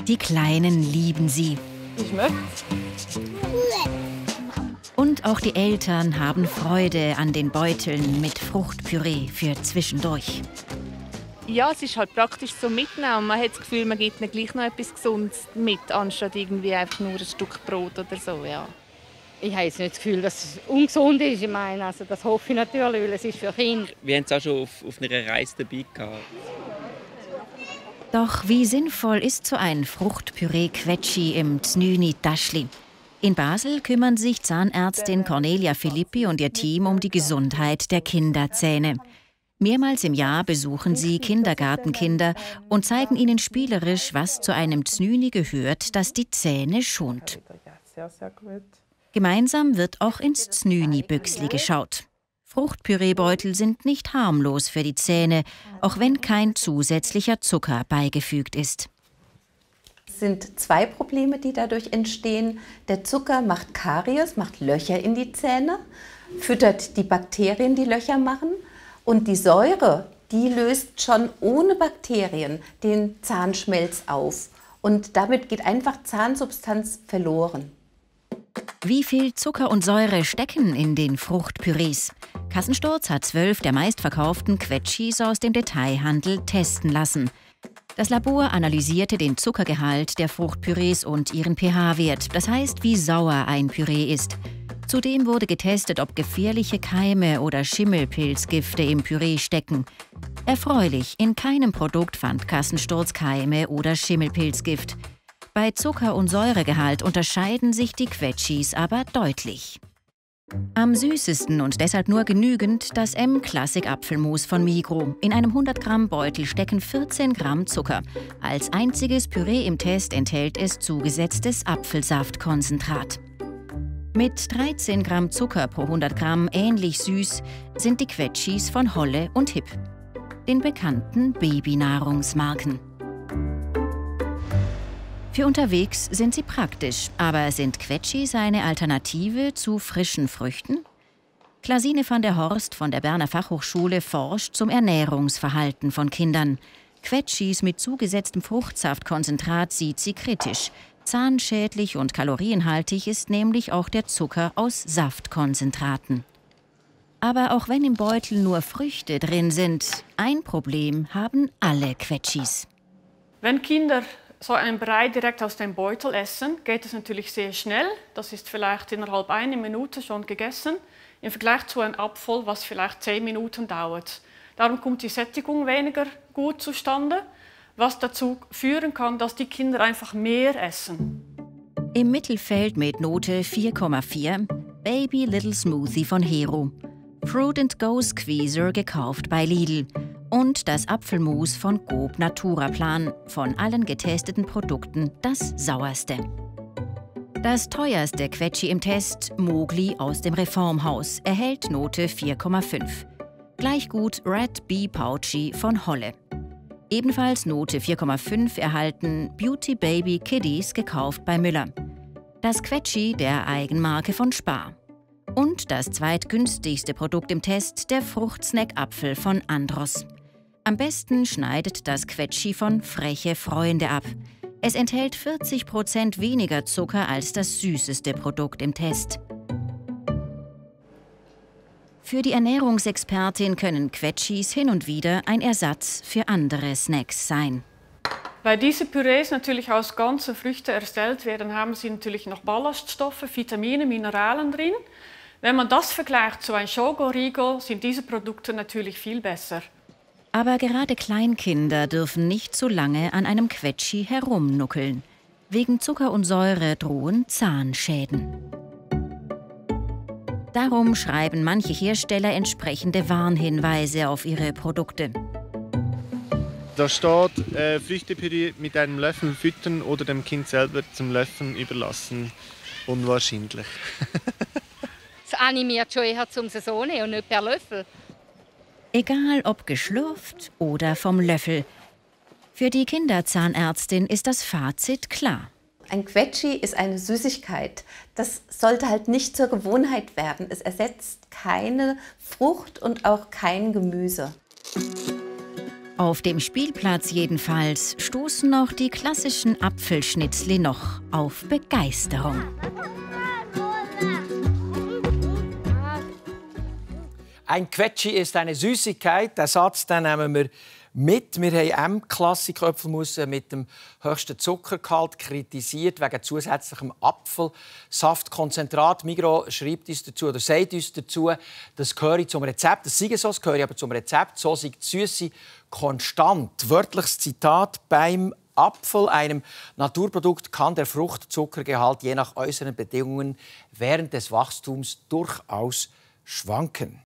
Die Kleinen lieben sie. Ich möchte. Und auch die Eltern haben Freude an den Beuteln mit Fruchtpüree für zwischendurch. Ja, es ist halt praktisch zum Mitnehmen. Man hat das Gefühl, man gibt ihnen gleich noch etwas Gesundes mit, anstatt irgendwie einfach nur ein Stück Brot oder so, ja. Ich habe jetzt nicht das Gefühl, dass es ungesund ist. Ich meine, also das hoffe ich natürlich, weil es ist für Kinder. Wir haben es auch schon auf einer Reise dabei gehabt. Doch wie sinnvoll ist so ein Fruchtpüree-Quetschi im Znüni-Taschli? In Basel kümmern sich Zahnärztin Cornelia Filippi und ihr Team um die Gesundheit der Kinderzähne. Mehrmals im Jahr besuchen sie Kindergartenkinder und zeigen ihnen spielerisch, was zu einem Znüni gehört, das die Zähne schont. Gemeinsam wird auch ins Znüni-Büchsli geschaut. Fruchtpüreebeutel sind nicht harmlos für die Zähne, auch wenn kein zusätzlicher Zucker beigefügt ist. Es sind zwei Probleme, die dadurch entstehen. Der Zucker macht Karies, macht Löcher in die Zähne, füttert die Bakterien, die Löcher machen. Und die Säure, die löst schon ohne Bakterien den Zahnschmelz auf. Und damit geht einfach Zahnsubstanz verloren. Wie viel Zucker und Säure stecken in den Fruchtpürees? Kassensturz hat 12 der meistverkauften Quetschis aus dem Detailhandel testen lassen. Das Labor analysierte den Zuckergehalt der Fruchtpürees und ihren pH-Wert, das heißt, wie sauer ein Püree ist. Zudem wurde getestet, ob gefährliche Keime oder Schimmelpilzgifte im Püree stecken. Erfreulich, in keinem Produkt fand Kassensturz Keime oder Schimmelpilzgift. Bei Zucker- und Säuregehalt unterscheiden sich die Quetschis aber deutlich. Am süßesten und deshalb nur genügend das M-Classic-Apfelmus von Migros. In einem 100-Gramm-Beutel stecken 14 Gramm Zucker. Als einziges Püree im Test enthält es zugesetztes Apfelsaftkonzentrat. Mit 13 Gramm Zucker pro 100 Gramm ähnlich süß sind die Quetschis von Holle und Hipp, den bekannten Babynahrungsmarken. Für unterwegs sind sie praktisch, aber sind Quetschis eine Alternative zu frischen Früchten? Klasine van der Horst von der Berner Fachhochschule forscht zum Ernährungsverhalten von Kindern. Quetschis mit zugesetztem Fruchtsaftkonzentrat sieht sie kritisch. Zahnschädlich und kalorienhaltig ist nämlich auch der Zucker aus Saftkonzentraten. Aber auch wenn im Beutel nur Früchte drin sind, ein Problem haben alle Quetschis. Wenn Kinder so einen Brei direkt aus dem Beutel essen, geht es natürlich sehr schnell. Das ist vielleicht innerhalb einer Minute schon gegessen, im Vergleich zu einem Apfel, was vielleicht 10 Minuten dauert. Darum kommt die Sättigung weniger gut zustande, was dazu führen kann, dass die Kinder einfach mehr essen. Im Mittelfeld mit Note 4,4 Baby Little Smoothie von Hero, Fruit & Go Squeezer gekauft bei Lidl und das Apfelmus von Coop Naturaplan, von allen getesteten Produkten das sauerste. Das teuerste Quetschi im Test, Mogli aus dem Reformhaus, erhält Note 4,5. Gleich gut Red Bee Pouchy von Holle. Ebenfalls Note 4,5 erhalten Beauty Baby Kiddies, gekauft bei Müller. Das Quetschi der Eigenmarke von Spar. Und das zweitgünstigste Produkt im Test, der Fruchtsnack-Apfel von Andros. Am besten schneidet das Quetschi von Freche Freunde ab. Es enthält 40% weniger Zucker als das süßeste Produkt im Test. Für die Ernährungsexpertin können Quetschis hin und wieder ein Ersatz für andere Snacks sein. Weil diese Pürees natürlich aus ganzen Früchten erstellt werden, haben sie natürlich noch Ballaststoffe, Vitamine, Mineralien drin. Wenn man das vergleicht zu einem Schokoriegel, sind diese Produkte natürlich viel besser. Aber gerade Kleinkinder dürfen nicht zu lange an einem Quetschi herumnuckeln. Wegen Zucker und Säure drohen Zahnschäden. Darum schreiben manche Hersteller entsprechende Warnhinweise auf ihre Produkte. Da steht, Früchtepüree mit einem Löffel füttern oder dem Kind selber zum Löffeln überlassen. Unwahrscheinlich. Es animiert schon eher zum Saison und nicht per Löffel. Egal ob geschlürft oder vom Löffel. Für die Kinderzahnärztin ist das Fazit klar. Ein Quetschi ist eine Süßigkeit. Das sollte halt nicht zur Gewohnheit werden. Es ersetzt keine Frucht und auch kein Gemüse. Auf dem Spielplatz jedenfalls stoßen auch die klassischen Apfelschnitzli noch auf Begeisterung. Ein Quetschi ist eine Süßigkeit. Den Satz den nehmen wir mit. Wir haben M-Klassik-Apfelmus mit dem höchsten Zuckergehalt kritisiert wegen zusätzlichem Apfelsaftkonzentrat. Migros schreibt uns dazu oder sagt uns dazu, das gehöre zum Rezept. Das sei so, das gehöre aber zum Rezept. So sei die Süße konstant. Wörtliches Zitat: Beim Apfel, einem Naturprodukt, kann der Fruchtzuckergehalt je nach äußeren Bedingungen während des Wachstums durchaus schwanken.